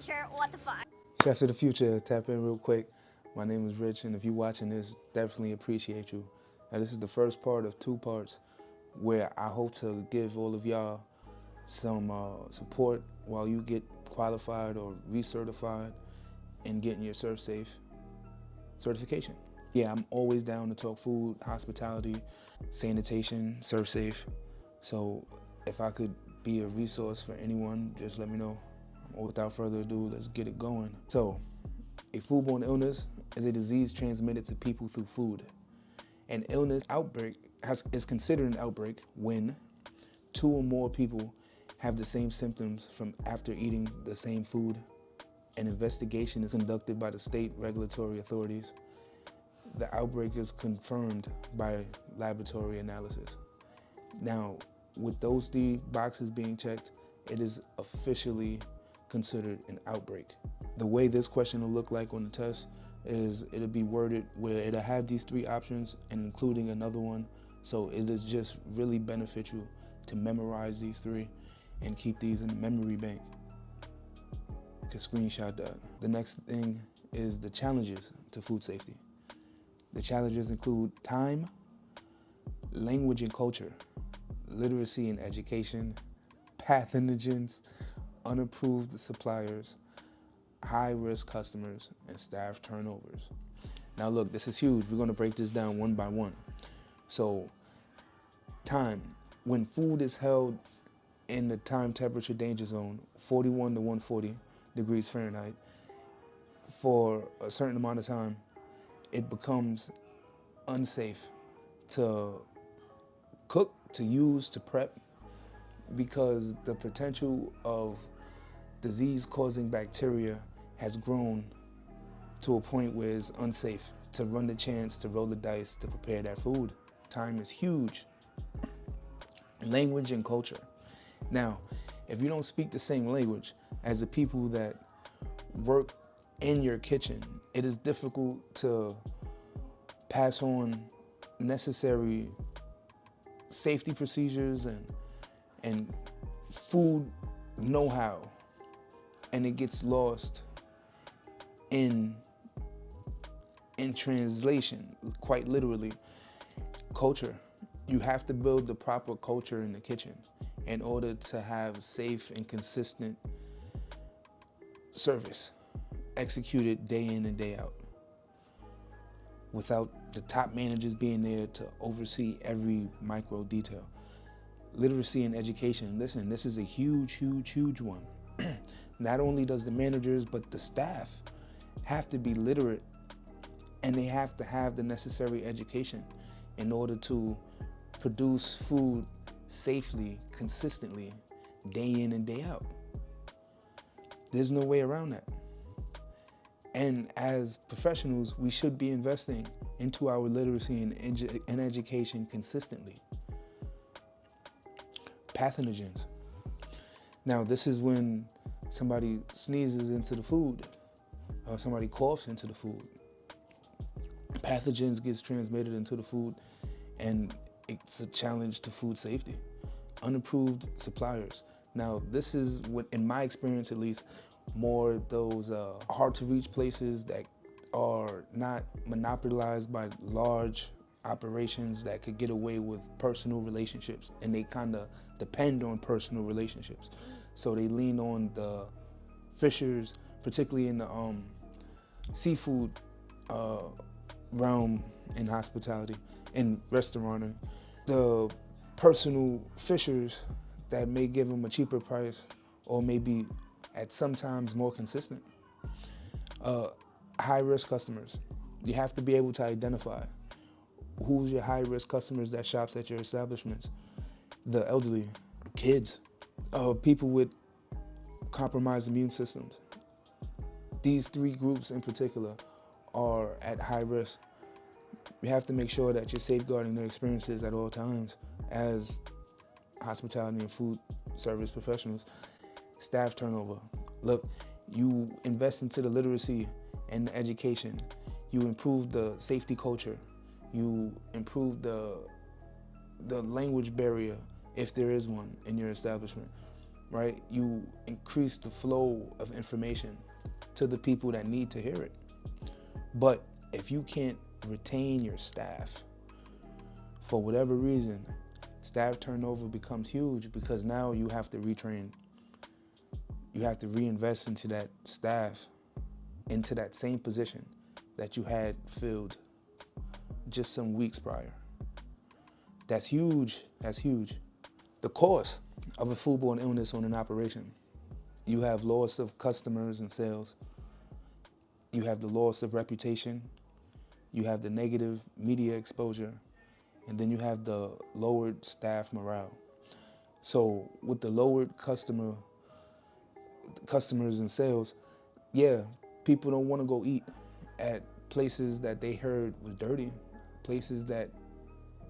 future, what the fuck? Chefs of the future, tap in real quick. My name is Rich, and if you're watching this, definitely appreciate you. Now, this is the first part of 2 parts where I hope to give all of y'all some support while you get qualified or recertified and getting your servsafe certification. Yeah, I'm always down to talk food, hospitality, sanitation, servsafe. So if I could be a resource for anyone, just let me know. Without further ado, let's get it going. So, a foodborne illness is a disease transmitted to people through food. An illness outbreak is considered an outbreak when 2 or more people have the same symptoms from after eating the same food. An investigation is conducted by the state regulatory authorities. The outbreak is confirmed by laboratory analysis. Now, with those 3 boxes being checked, it is officially considered an outbreak. The way this question will look like on the test is it'll be worded where it'll have these 3 options and including another one. So it is just really beneficial to memorize these 3 and keep these in the memory bank. You can screenshot that. The next thing is the challenges to food safety. The challenges include time, language and culture, literacy and education, pathogens, unapproved suppliers, high-risk customers, and staff turnovers. Now look, this is huge. We're gonna break this down one by one. So, time. When food is held in the time temperature danger zone, 41 to 140 degrees Fahrenheit, for a certain amount of time, it becomes unsafe to cook, to use, to prep, because the potential of disease-causing bacteria has grown to a point where it's unsafe to run the chance to roll the dice to prepare that food. Time is huge. Language and culture. Now, if you don't speak the same language as the people that work in your kitchen, it is difficult to pass on necessary safety procedures and food know-how, and it gets lost in translation, quite literally. Culture. You have to build the proper culture in the kitchen in order to have safe and consistent service executed day in and day out, without the top managers being there to oversee every micro detail. Literacy and education. Listen, this is a huge, huge, huge one. Not only does the managers, but the staff have to be literate, and they have to have the necessary education in order to produce food safely, consistently, day in and day out. There's no way around that. And as professionals, we should be investing into our literacy and education consistently. Pathogens. Now, this is when somebody sneezes into the food or somebody coughs into the food. Pathogens gets transmitted into the food, and it's a challenge to food safety. Unapproved suppliers. Now, this is what, in my experience at least, more those hard to reach places that are not monopolized by large operations that could get away with personal relationships, and they kind of depend on personal relationships. So they lean on the fishers, particularly in the seafood realm in hospitality and restauranting. The personal fishers that may give them a cheaper price or maybe at sometimes more consistent. High-risk customers. You have to be able to identify who's your high-risk customers that shops at your establishments. The elderly, kids, people with compromised immune systems. These 3 groups in particular are at high risk. You have to make sure that you're safeguarding their experiences at all times as hospitality and food service professionals. Staff turnover. Look, you invest into the literacy and the education. You improve the safety culture. You improve the language barrier, if there is one, in your establishment. right? You increase the flow of information to the people that need to hear it. But if you can't retain your staff, for whatever reason, staff turnover becomes huge because now you have to retrain. You have to reinvest into that staff, into that same position that you had filled just some weeks prior. That's huge. That's huge. The cost of a foodborne illness on an operation. You have loss of customers and sales. You have the loss of reputation. You have the negative media exposure. And then you have the lowered staff morale. So with the lowered customers and sales, yeah, people don't want to go eat at places that they heard was dirty, places that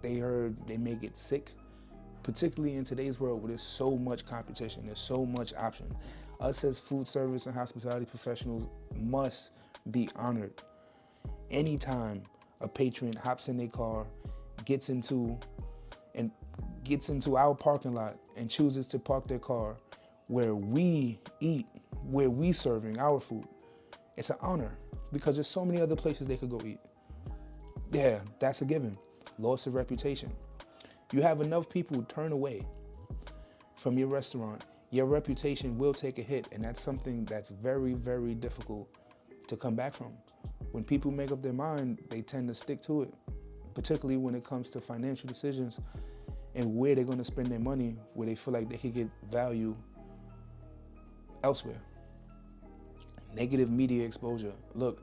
they heard they may get sick, particularly in today's world where there's so much competition, there's so much option. Us as food service and hospitality professionals must be honored. Anytime a patron hops in their car, gets into our parking lot and chooses to park their car where we eat, where we serving our food, it's an honor because there's so many other places they could go eat. Yeah, that's a given. Loss of reputation. You have enough people turn away from your restaurant, your reputation will take a hit, and that's something that's very, very difficult to come back from. When people make up their mind, they tend to stick to it, particularly when it comes to financial decisions and where they're going to spend their money, where they feel like they could get value elsewhere. Negative media exposure. Look,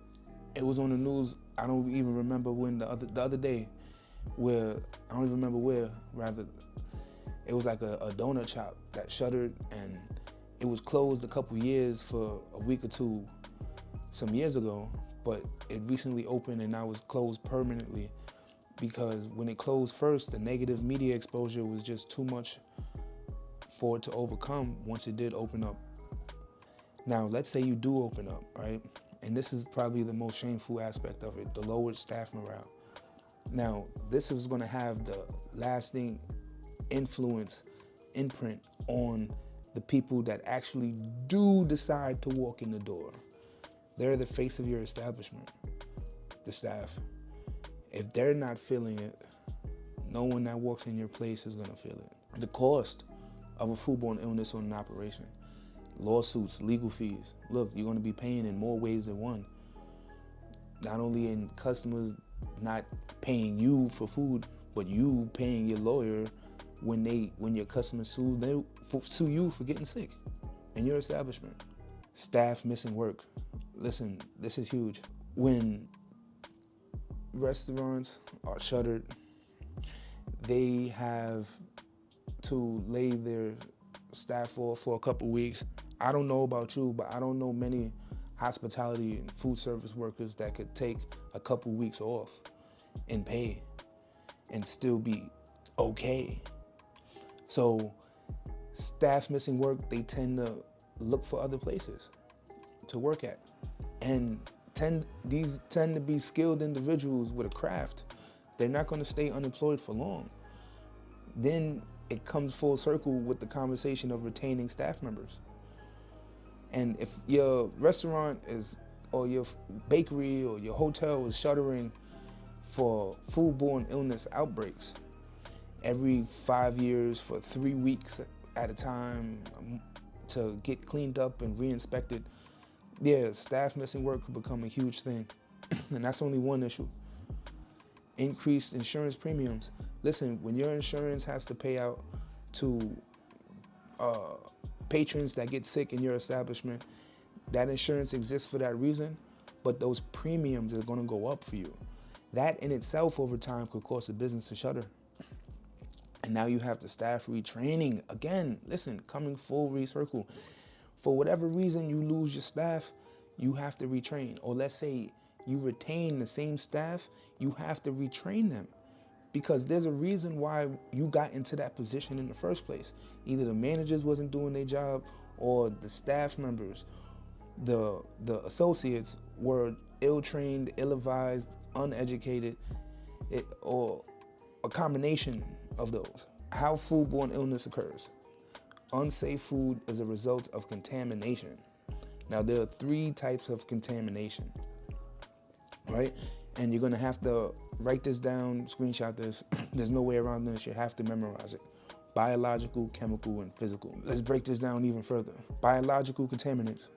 it was on the news, I don't even remember when, the other day, where, I don't even remember where, rather, it was like a donut shop that shuttered, and it was closed a couple years for a week or two some years ago, but it recently opened and now it's closed permanently because when it closed first, the negative media exposure was just too much for it to overcome once it did open up. Now, let's say you do open up, right? And this is probably the most shameful aspect of it, the lowered staff morale. Now, this is gonna have the lasting imprint on the people that actually do decide to walk in the door. They're the face of your establishment, the staff. If they're not feeling it, no one that walks in your place is gonna feel it. The cost of a foodborne illness on an operation, lawsuits, legal fees. Look, you're gonna be paying in more ways than one. Not only in customers not paying you for food, but you paying your lawyer when your customers sue you for getting sick in your establishment. Staff missing work. Listen, this is huge. When restaurants are shuttered, they have to lay their staff off for a couple weeks. I don't know about you, but I don't know many hospitality and food service workers that could take a couple weeks off and pay and still be okay. So staff missing work, they tend to look for other places to work at. And these tend to be skilled individuals with a craft. They're not gonna stay unemployed for long. Then it comes full circle with the conversation of retaining staff members. And if your restaurant is, or your bakery or your hotel is shuttering for foodborne illness outbreaks every 5 years for 3 weeks at a time to get cleaned up and re-inspected, yeah, staff missing work could become a huge thing. And that's only one issue. Increased insurance premiums. Listen, when your insurance has to pay out to patrons that get sick in your establishment, that insurance exists for that reason, but those premiums are gonna go up for you. That in itself over time could cause a business to shutter. And now you have the staff retraining. Again, listen, coming full recircle. For whatever reason you lose your staff, you have to retrain. Or let's say you retain the same staff, you have to retrain them. Because there's a reason why you got into that position in the first place. Either the managers wasn't doing their job, or the staff members, the associates were ill-trained, ill-advised, uneducated, or a combination of those. How foodborne illness occurs. Unsafe food is a result of contamination. Now, there are 3 types of contamination, right? And you're gonna have to write this down, screenshot this. There's no way around this. You have to memorize it. Biological, chemical, and physical. Let's break this down even further. Biological contaminants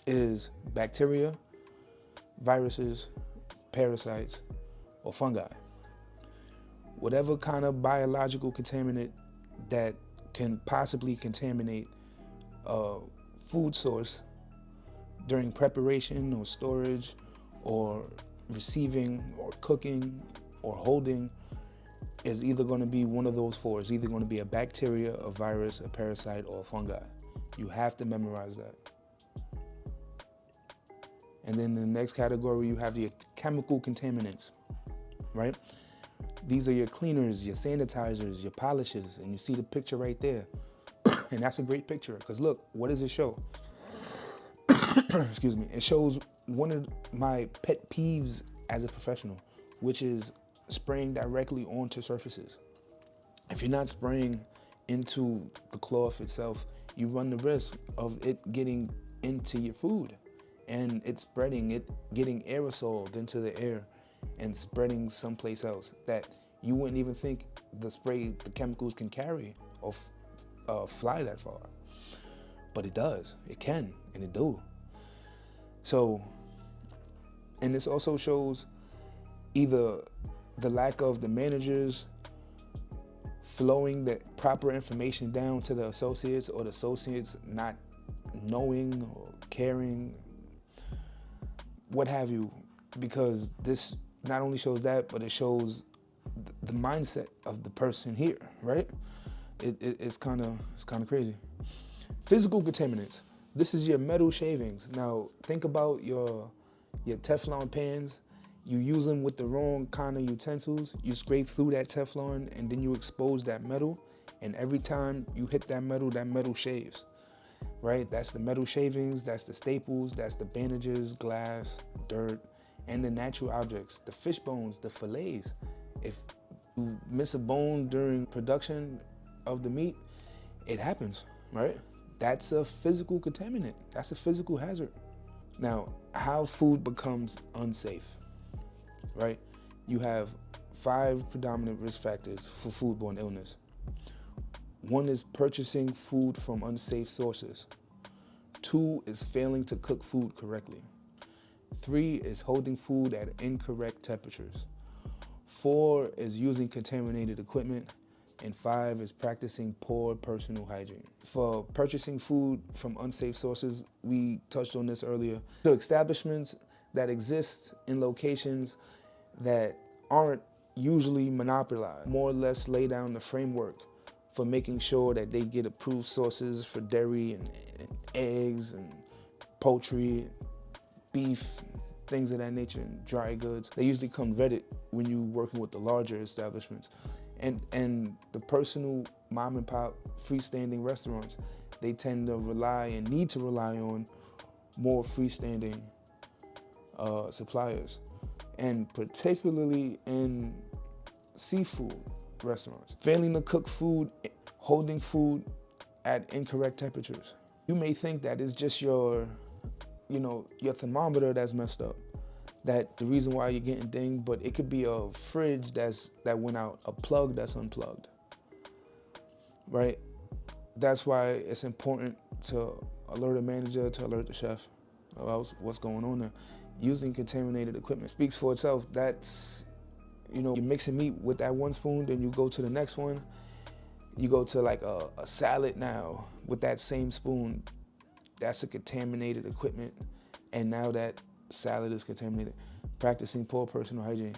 is bacteria, viruses, parasites, or fungi. Whatever kind of biological contaminant that can possibly contaminate a food source during preparation or storage or receiving or cooking or holding is either going to be one of those 4. It's either going to be a bacteria, a virus, a parasite, or a fungi. You have to memorize that. And then in the next category, you have your chemical contaminants, right? These are your cleaners, your sanitizers, your polishes, and you see the picture right there. And that's a great picture, because look, what does it show? Excuse me. It shows one of my pet peeves as a professional, which is spraying directly onto surfaces. If you're not spraying into the cloth itself, you run the risk of it getting into your food and it spreading, it getting aerosoled into the air and spreading someplace else that you wouldn't even think the spray, the chemicals can carry or fly that far. But it does, it can, and it do. So, and this also shows either the lack of the managers flowing the proper information down to the associates, or the associates not knowing or caring, what have you, because this not only shows that, but it shows the mindset of the person here, right? It's kind of crazy. Physical contaminants. This is your metal shavings. Now think about your Teflon pans. You use them with the wrong kind of utensils. You scrape through that Teflon and then you expose that metal. And every time you hit that metal shaves, right? That's the metal shavings, that's the staples, that's the bandages, glass, dirt, and the natural objects, the fish bones, the fillets. If you miss a bone during production of the meat, it happens, right? That's a physical contaminant. That's a physical hazard. Now, how food becomes unsafe, right? You have 5 predominant risk factors for foodborne illness. 1 is purchasing food from unsafe sources. 2 is failing to cook food correctly. 3 is holding food at incorrect temperatures. 4 is using contaminated equipment. And 5 is practicing poor personal hygiene. For purchasing food from unsafe sources, we touched on this earlier. So establishments that exist in locations that aren't usually monopolized more or less lay down the framework for making sure that they get approved sources for dairy and eggs and poultry, beef, things of that nature, and dry goods. They usually come vetted when you're working with the larger establishments. And the personal mom and pop freestanding restaurants, they tend to rely and need to rely on more freestanding suppliers. And particularly in seafood restaurants. Failing to cook food, holding food at incorrect temperatures. You may think that it's just your thermometer that's messed up, that the reason why you're getting dinged, but it could be a fridge that went out, a plug that's unplugged, right? That's why it's important to alert a manager, to alert the chef about what's going on there. Using contaminated equipment speaks for itself. That's, you're mixing meat with that one spoon, then you go to the next one. You go to like a salad now with that same spoon. That's a contaminated equipment. And now that salad is contaminated. Practicing poor personal hygiene.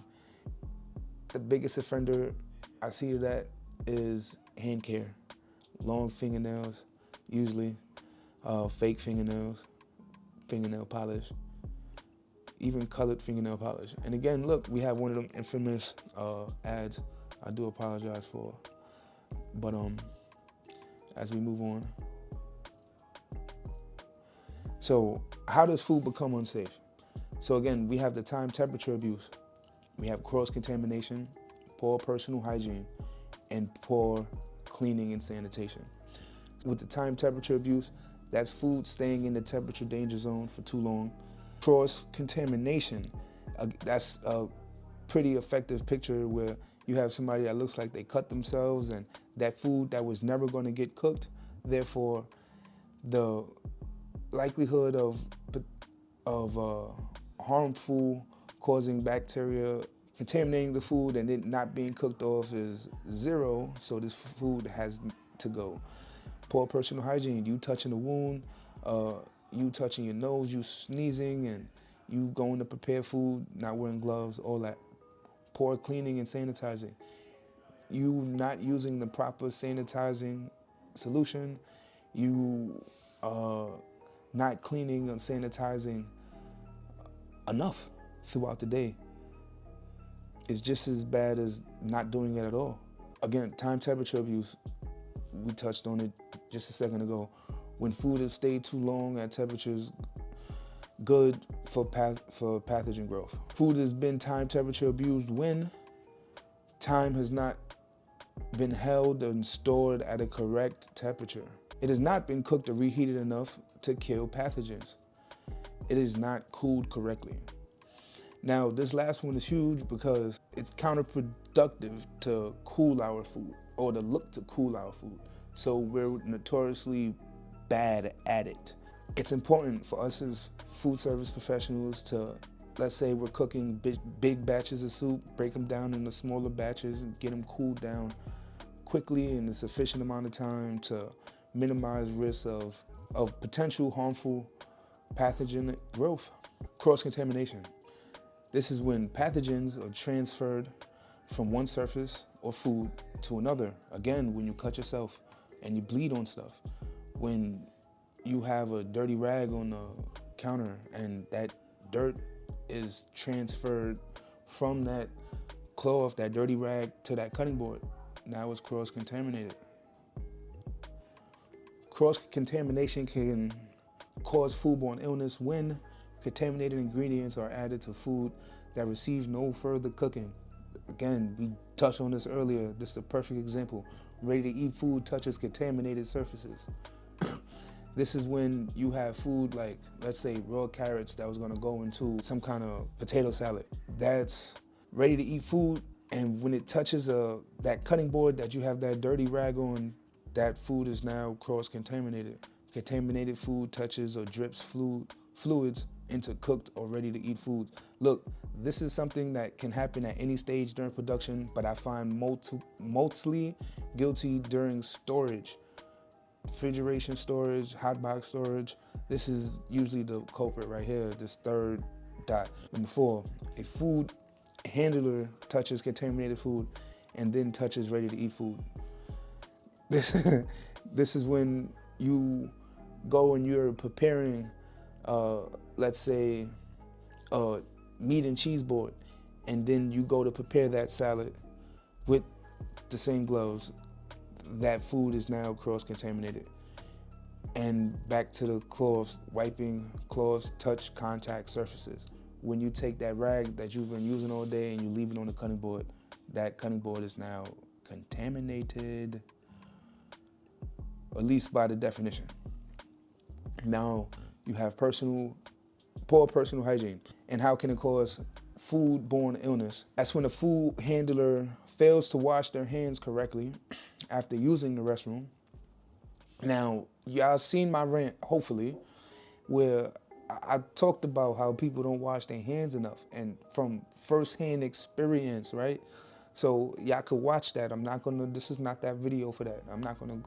The biggest offender I see to that is hand care. Long fingernails, usually, fake fingernails, fingernail polish, even colored fingernail polish. And again, look, we have one of them infamous ads I do apologize for. But as we move on. So how does food become unsafe? So again, we have the time temperature abuse. We have cross-contamination, poor personal hygiene, and poor cleaning and sanitation. With the time temperature abuse, that's food staying in the temperature danger zone for too long. Cross-contamination, that's a pretty effective picture where you have somebody that looks like they cut themselves and that food that was never going to get cooked, therefore the likelihood of harmful causing bacteria contaminating the food and it not being cooked off is zero, so this food has to go. Poor personal hygiene, you touching the wound, you touching your nose, you sneezing, and you going to prepare food, not wearing gloves, all that. Poor cleaning and sanitizing. You not using the proper sanitizing solution, you not cleaning and sanitizing enough throughout the day. It's just as bad as not doing it at all. Again, time temperature abuse, we touched on it just a second ago. When food has stayed too long at temperatures good for pathogen growth. Food has been time temperature abused when time has not been held and stored at a correct temperature. It has not been cooked or reheated enough to kill pathogens. It is not cooled correctly. Now, this last one is huge because it's counterproductive to cool our food or to look to cool our food. So we're notoriously bad at it. It's important for us as food service professionals to, let's say we're cooking big batches of soup, break them down into smaller batches and get them cooled down quickly in a sufficient amount of time to minimize risks of potential harmful pathogen growth. Cross-contamination. This is when pathogens are transferred from one surface or food to another. Again, when you cut yourself and you bleed on stuff. When you have a dirty rag on the counter and that dirt is transferred from that cloth, that dirty rag, to that cutting board. Now it's cross-contaminated. Cross-contamination can cause foodborne illness when contaminated ingredients are added to food that receives no further cooking. Again, we touched on this earlier. This is a perfect example. Ready-to-eat food touches contaminated surfaces. This is when you have food like, let's say, raw carrots that was gonna go into some kind of potato salad. That's ready-to-eat food, and when it touches that cutting board that you have that dirty rag on, that food is now cross-contaminated. Contaminated food touches or drips fluids into cooked or ready-to-eat food. Look, this is something that can happen at any stage during production, but I find mostly guilty during storage. Refrigeration storage, hot box storage. This is usually the culprit right here, this third dot. Number 4, a food handler touches contaminated food and then touches ready-to-eat food. This is when you go and you're preparing, let's say, a meat and cheese board, and then you go to prepare that salad with the same gloves. That food is now cross-contaminated. And back to the cloths, wiping cloths, touch contact surfaces. When you take that rag that you've been using all day and you leave it on the cutting board, that cutting board is now contaminated, at least by the definition. Now you have poor personal hygiene. And how can it cause foodborne illness? That's when a food handler fails to wash their hands correctly after using the restroom. Now, y'all seen my rant, hopefully, where I talked about how people don't wash their hands enough, and from firsthand experience, right? So y'all could watch that. This is not that video for that. I'm not gonna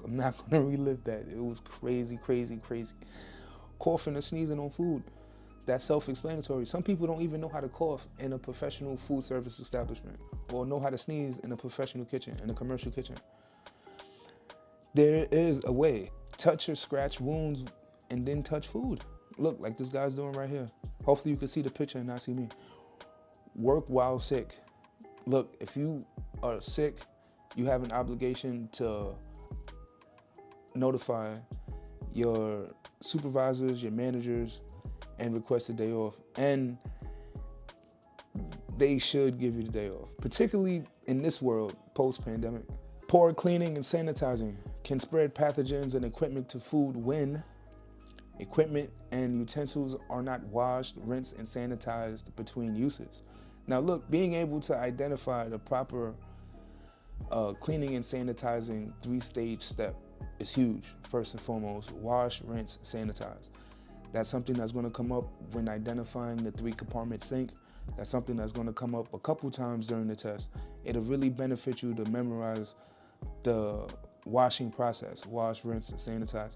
relive that. It was crazy, crazy, crazy. Coughing and sneezing on food. That's self-explanatory. Some people don't even know how to cough in a professional food service establishment or know how to sneeze in a professional kitchen, in a commercial kitchen. There is a way. Touch or scratch wounds and then touch food. Look, like this guy's doing right here. Hopefully you can see the picture and not see me. Work while sick. Look, if you are sick, you have an obligation to notify your supervisors, your managers, and request a day off. And they should give you the day off, particularly in this world, post-pandemic. Poor cleaning and sanitizing. can spread pathogens and equipment to food when equipment and utensils are not washed, rinsed, and sanitized between uses. Now look, being able to identify the proper cleaning and sanitizing 3-stage step is huge. First and foremost, wash, rinse, sanitize. That's something that's going to come up when identifying the 3-compartment sink. That's something that's going to come up a couple times during the test. It'll really benefit you to memorize the washing process: wash, rinse, and sanitize.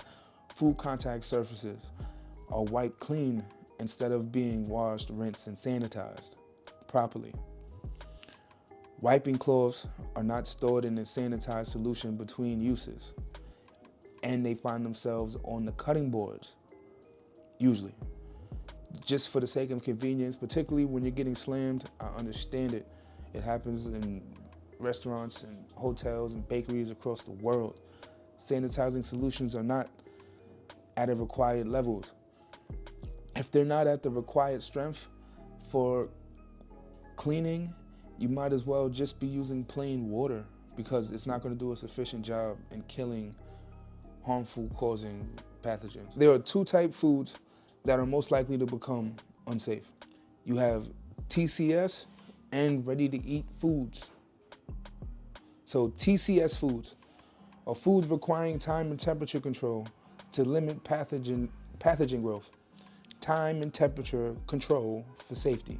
Food contact surfaces are wiped clean instead of being washed, rinsed, and sanitized properly. Wiping cloths are not stored in a sanitized solution between uses, and they find themselves on the cutting boards, usually. Just for the sake of convenience, particularly when you're getting slammed, I understand it. It happens in restaurants and hotels and bakeries across the world. Sanitizing solutions are not at the required levels. If they're not at the required strength for cleaning, you might as well just be using plain water, because it's not going to do a sufficient job in killing harmful causing pathogens. There are 2 type foods that are most likely to become unsafe. You have TCS and ready-to-eat foods. So TCS foods are foods requiring time and temperature control to limit pathogen growth. Time and temperature control for safety.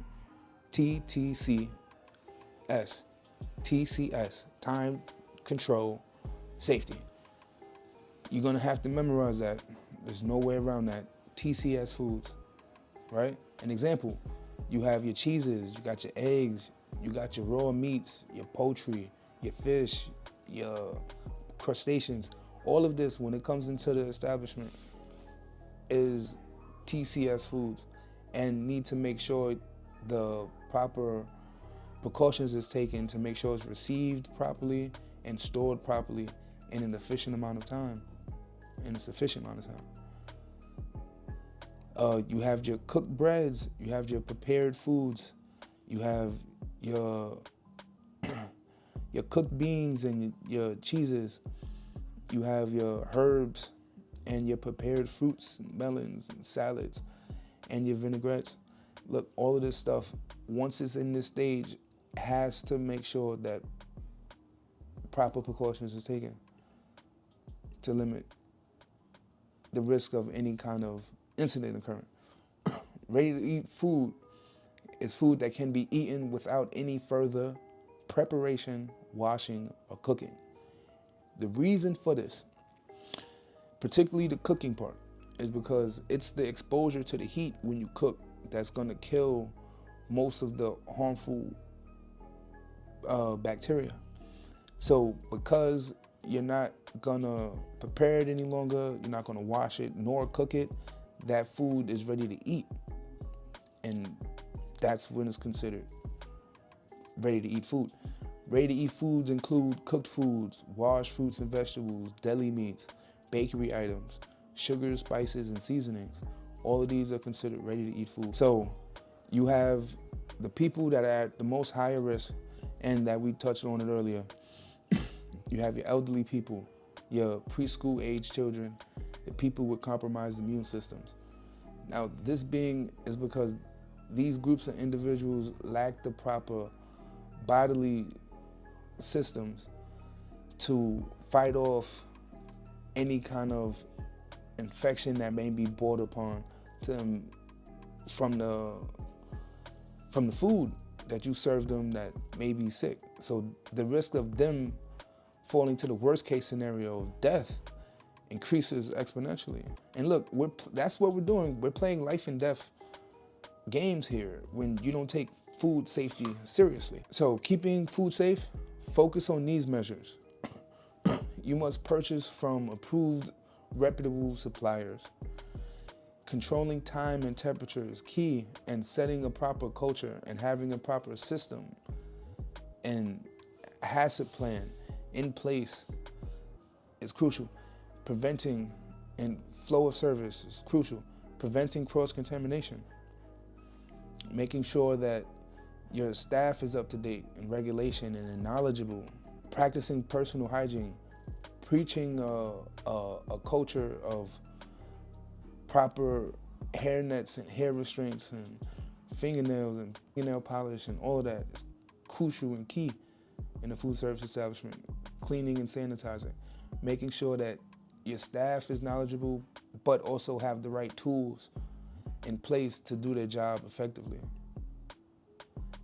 TTCS. TCS. Time, control, safety. You're gonna have to memorize that. There's no way around that. TCS foods, right? An example, you have your cheeses, you got your eggs, you got your raw meats, your poultry, your fish, your crustaceans. All of this, when it comes into the establishment, is TCS foods, and need to make sure the proper precautions is taken to make sure it's received properly and stored properly in an efficient amount of time, in a sufficient amount of time. You have your cooked breads, you have your prepared foods, you have your your cooked beans and your cheeses, you have your herbs and your prepared fruits and melons and salads and your vinaigrettes. Look, all of this stuff, once it's in this stage, has to make sure that proper precautions are taken to limit the risk of any kind of incident occurring. Ready-to-eat food is food that can be eaten without any further preparation, washing, or cooking. The reason for this, particularly the cooking part, is because it's the exposure to the heat when you cook that's gonna kill most of the harmful bacteria. So because you're not gonna prepare it any longer, you're not gonna wash it nor cook it, that food is ready to eat. And that's when it's considered ready to eat food. Ready to eat foods include cooked foods, washed fruits and vegetables, deli meats, bakery items, sugars, spices, and seasonings. All of these are considered ready to eat food. So you have the people that are at the most higher risk, and that we touched on it earlier. You have your elderly people, your preschool age children, the people with compromised immune systems. Now, this being is because these groups of individuals lack the proper bodily systems to fight off any kind of infection that may be brought upon them from the food that you serve them that may be sick. So the risk of them falling to the worst case scenario of death increases exponentially. And look, that's what we're doing. We're playing life and death games here when you don't take food safety seriously. So keeping food safe, focus on these measures. You must purchase from approved, reputable suppliers. Controlling time and temperature is key, and setting a proper culture and having a proper system and hazard plan in place is crucial. Preventing and flow of service is crucial. Preventing cross-contamination. Making sure that your staff is up to date in regulation and knowledgeable. Practicing personal hygiene. preaching a culture of proper hair nets and hair restraints and fingernails and fingernail polish and all of that is crucial and key in a food service establishment. Cleaning and sanitizing, making sure that your staff is knowledgeable but also have the right tools in place to do their job effectively.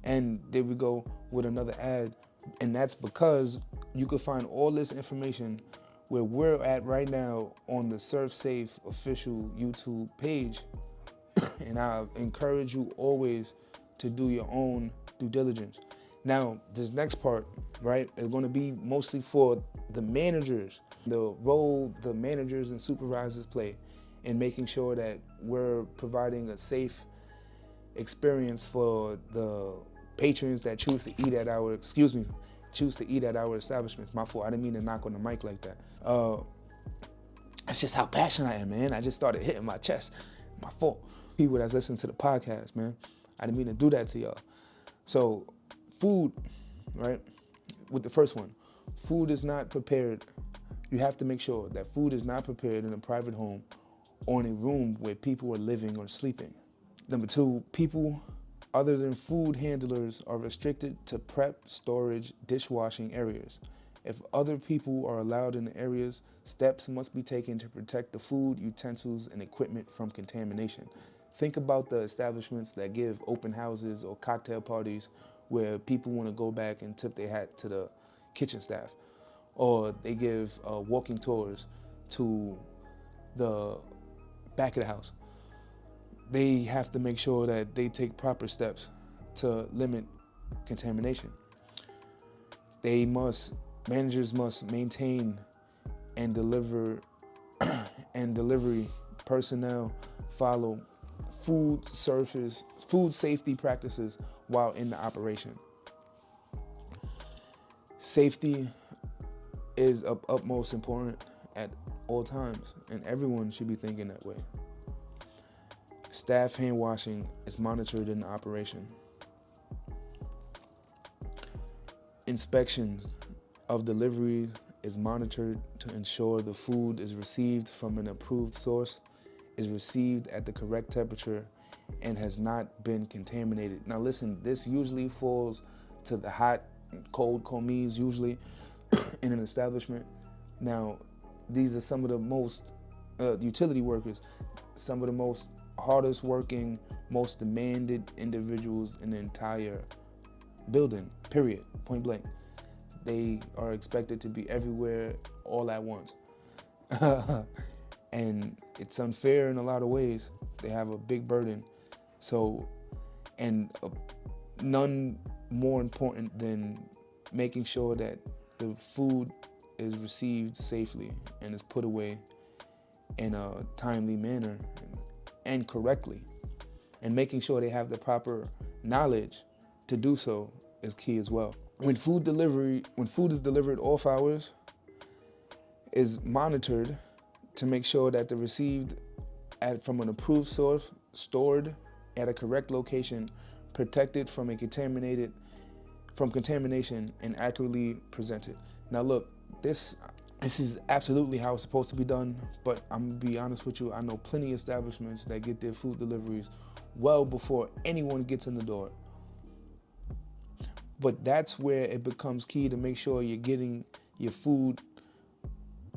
And there we go with another ad, and that's because you can find all this information where we're at right now on the servsafe official YouTube page. And I encourage you always to do your own due diligence. Now, this next part, right, is going to be mostly for the managers, the role the managers and supervisors play in making sure that we're providing a safe experience for the patrons that choose to eat at our, establishments. My fault, I didn't mean to knock on the mic like that. That's just how passionate I am, man. I just started hitting my chest. My fault. People that's listening to the podcast, man. I didn't mean to do that to y'all. So, food, right? With the first one, food is not prepared. You have to make sure that food is not prepared in a private home or in a room where people are living or sleeping. Number two, people other than food handlers are restricted to prep, storage, dishwashing areas. If other people are allowed in the areas, steps must be taken to protect the food, utensils, and equipment from contamination. Think about the establishments that give open houses or cocktail parties where people want to go back and tip their hat to the kitchen staff. Or they give walking tours to the back of the house. They have to make sure that they take proper steps to limit contamination. Managers must maintain and delivery personnel follow food safety practices while in the operation. Safety is of utmost importance at all times, and everyone should be thinking that way. Staff hand washing is monitored in the operation. Inspection of deliveries is monitored to ensure the food is received from an approved source, is received at the correct temperature, and has not been contaminated. Now listen, this usually falls to the hot, cold commis usually in an establishment. Now, these are some of the most utility workers, some of the most hardest working, most demanded individuals in the entire building, period, point blank. They are expected to be everywhere all at once. And it's unfair in a lot of ways. They have a big burden. So, and none more important than making sure that the food is received safely and is put away in a timely manner and correctly. And making sure they have the proper knowledge to do so is key as well. When food is delivered off hours, is monitored to make sure that they're received from an approved source, stored at a correct location, protected from contamination, and accurately presented. Now look, this is absolutely how it's supposed to be done, but I'm gonna be honest with you, I know plenty of establishments that get their food deliveries well before anyone gets in the door. But that's where it becomes key to make sure you're getting your food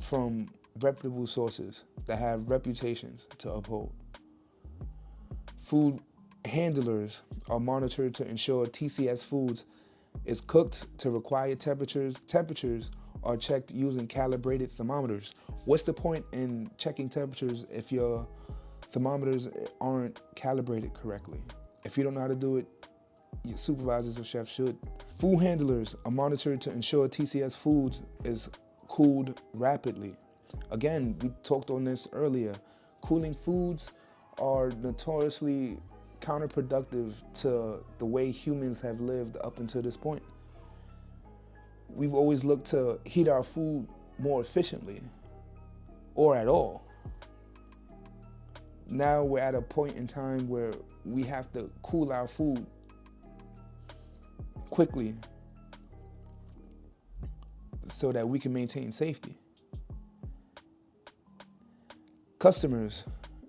from reputable sources that have reputations to uphold. Food handlers are monitored to ensure TCS foods is cooked to required temperatures. Temperatures are checked using calibrated thermometers. What's the point in checking temperatures if your thermometers aren't calibrated correctly? If you don't know how to do it, your supervisors or chefs should. Food handlers are monitored to ensure TCS foods is cooled rapidly. Again, we talked on this earlier. Cooling foods are notoriously counterproductive to the way humans have lived up until this point. We've always looked to heat our food more efficiently, or at all. Now we're at a point in time where we have to cool our food quickly so that we can maintain safety. Customers,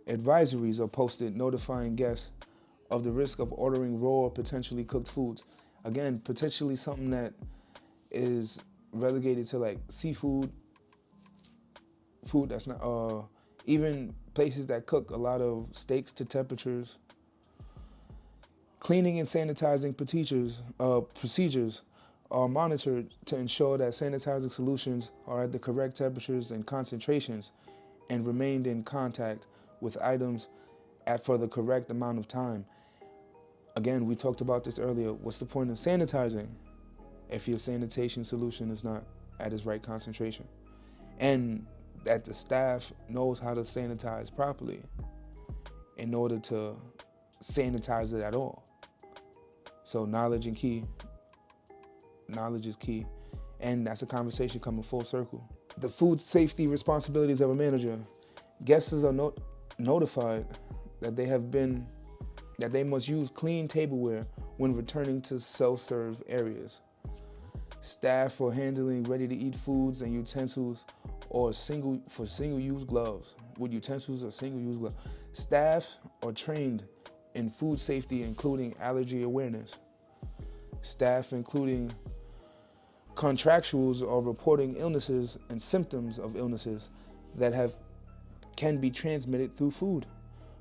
advisories are posted notifying guests of the risk of ordering raw or potentially cooked foods. Again, potentially something that is relegated to like seafood, food that's not, even places that cook a lot of steaks to temperatures. Cleaning and sanitizing procedures are monitored to ensure that sanitizing solutions are at the correct temperatures and concentrations and remained in contact with items for the correct amount of time. Again, we talked about this earlier. What's the point of sanitizing if your sanitation solution is not at its right concentration? And that the staff knows how to sanitize properly in order to sanitize it at all. So knowledge is key, and that's a conversation coming full circle. The food safety responsibilities of a manager. Guests are notified that they must use clean tableware when returning to self-serve areas. Staff for handling ready-to-eat foods and utensils or single-use gloves. With utensils or single-use gloves. Staff are trained in food safety, including allergy awareness. Staff, including contractuals, are reporting illnesses and symptoms of illnesses that can be transmitted through food.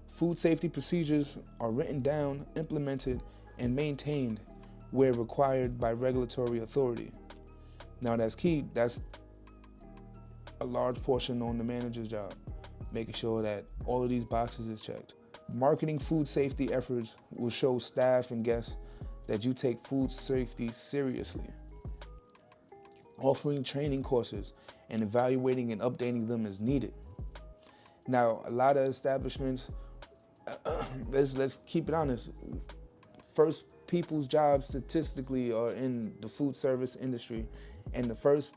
Food safety procedures are written down, implemented, and maintained where required by regulatory authority. Now that's key. That's a large portion on the manager's job, making sure that all of these boxes is checked. Marketing food safety efforts will show staff and guests that you take food safety seriously. Offering training courses and evaluating and updating them as needed. Now, a lot of establishments, let's keep it honest, first people's jobs statistically are in the food service industry, and the first,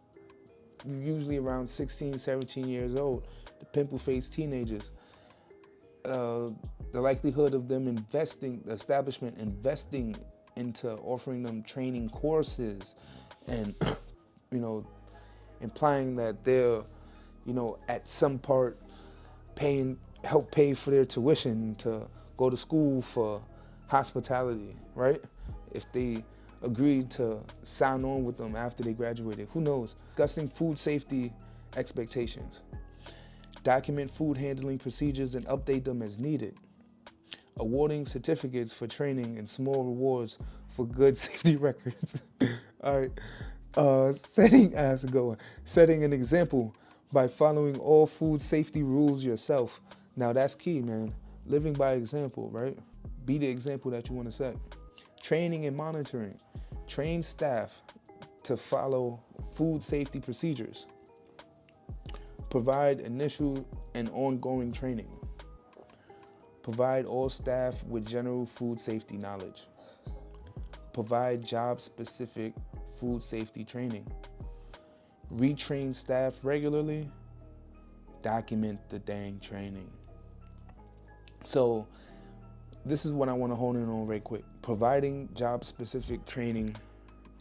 usually around 16, 17 years old, the pimple-faced teenagers. The likelihood of them the establishment investing into offering them training courses and, implying that they're, at some part help pay for their tuition to go to school for hospitality, right? If they agreed to sign on with them after they graduated, who knows? Discussing food safety expectations. Document food handling procedures and update them as needed. Awarding certificates for training and small rewards for good safety records. All right. Setting an example by following all food safety rules yourself. Now that's key, man. Living by example, right? Be the example that you want to set. Training and monitoring. Train staff to follow food safety procedures. Provide initial and ongoing training. Provide all staff with general food safety knowledge. Provide job-specific food safety training. Retrain staff regularly. Document the dang training. So this is what I want to hone in on right quick. Providing job-specific training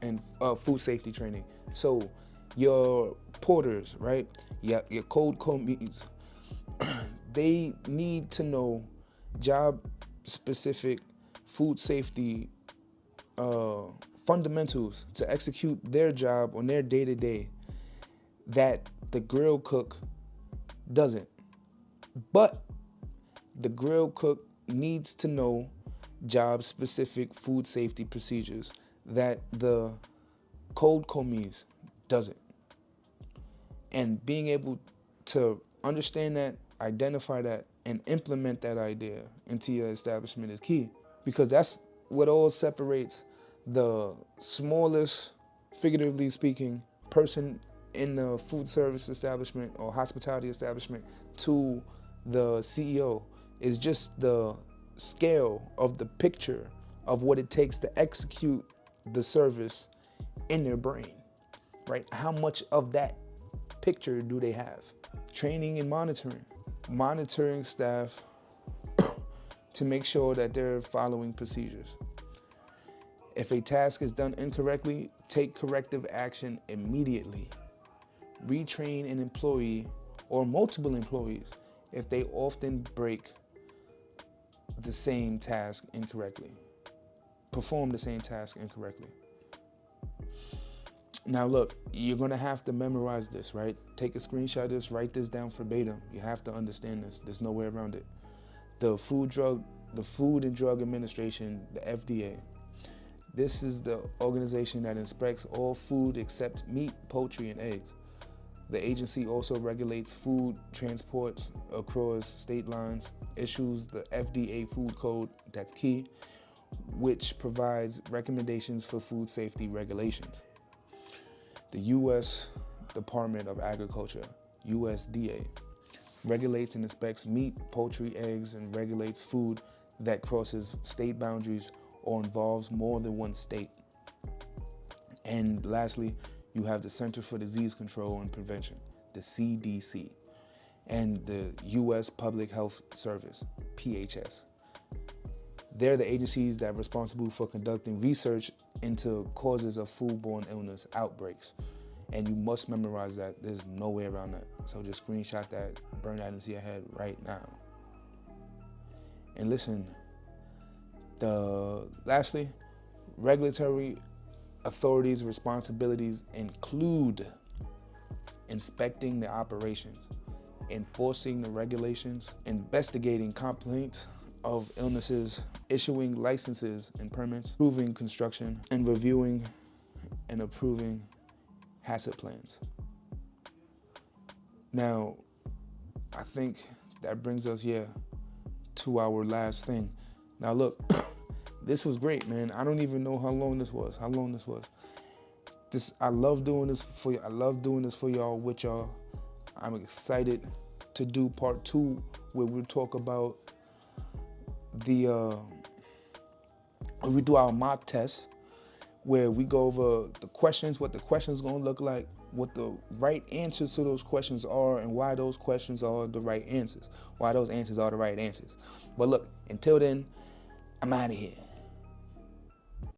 and food safety training. So your porters, right? Your cold commies, they need to know job-specific food safety fundamentals to execute their job on their day-to-day that the grill cook doesn't. But the grill cook needs to know job-specific food safety procedures that the cold commies doesn't. And being able to understand that, identify that, and implement that idea into your establishment is key, because that's what all separates the smallest, figuratively speaking, person in the food service establishment or hospitality establishment to the CEO is just the scale of the picture of what it takes to execute the service in their brain, right? How much of that picture do they have? Training and monitoring. Monitoring staff to make sure that they're following procedures. If a task is done incorrectly, take corrective action immediately. Retrain an employee or multiple employees if they often break the same task incorrectly, perform the same task incorrectly. Now look, you're gonna have to memorize this, right? Take a screenshot of this, write this down verbatim. You have to understand this. There's no way around it. The Food and Drug Administration, the FDA, this is the organization that inspects all food except meat, poultry, and eggs. The agency also regulates food transports across state lines, issues the FDA food code, that's key, which provides recommendations for food safety regulations. The U.S. Department of Agriculture, USDA, regulates and inspects meat, poultry, eggs, and regulates food that crosses state boundaries or involves more than one state. And lastly, you have the Center for Disease Control and Prevention, the CDC, and the U.S. Public Health Service, PHS. They're the agencies that are responsible for conducting research into causes of foodborne illness outbreaks. And you must memorize that. There's no way around that. So just screenshot that, burn that into your head right now. And listen, lastly, regulatory authorities' responsibilities include inspecting the operations, enforcing the regulations, investigating complaints of illnesses, issuing licenses and permits, approving construction, and reviewing and approving hazard plans. Now, I think that brings us to our last thing. Now look, this was great, man. I don't even know how long this was. I love doing this for you. I love doing this for y'all, with y'all. I'm excited to do part 2, where we'll talk about we do our mock test, where we go over the questions, what the questions gonna look like, what the right answers to those questions are, and why those questions are the right answers, why those answers are the right answers. But look, until then, I'm out of here.